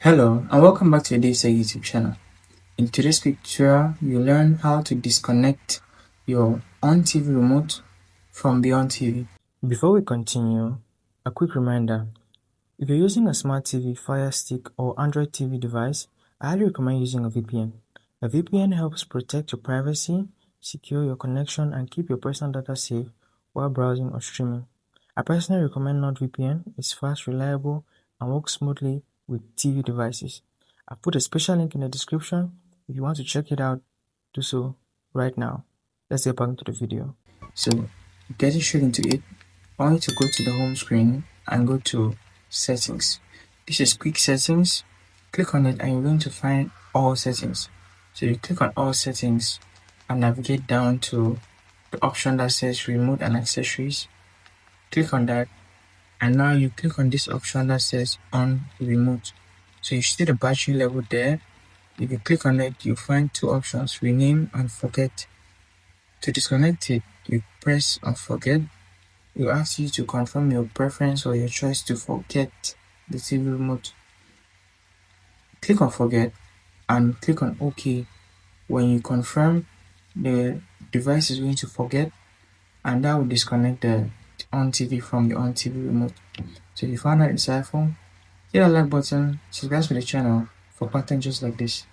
Hello and welcome back to the DaveTech YouTube channel. In today's quick tutorial, you'll learn how to disconnect your Onn TV remote from the Onn TV. Before we continue, a quick reminder. If you're using a smart TV, Fire Stick or Android TV device, I highly recommend using a VPN. A VPN helps protect your privacy, secure your connection, and keep your personal data safe while browsing or streaming. I personally recommend NordVPN. It's fast, reliable, and works smoothly with TV devices. I've put a special link in the description. If you want to check it out, do so right now. Let's get back into the video. So, getting straight into it, I want you to go to the home screen and go to Settings. This is Quick Settings. Click on it and you're going to find All Settings. So you click on All Settings and navigate down to the option that says Remote and Accessories. Click on that, and now you click on this option that says On Remote. So you see the battery level there. If you click on it, you find two options: Rename and Forget. To disconnect it, you press on Forget. It will ask you to confirm your preference or your choice to forget the TV remote. Click on Forget and click on OK. When you confirm, the device is going to forget, and that will disconnect the Onn TV from the Onn TV remote. So if you found that insightful, hit that like button, subscribe to the channel for content just like this.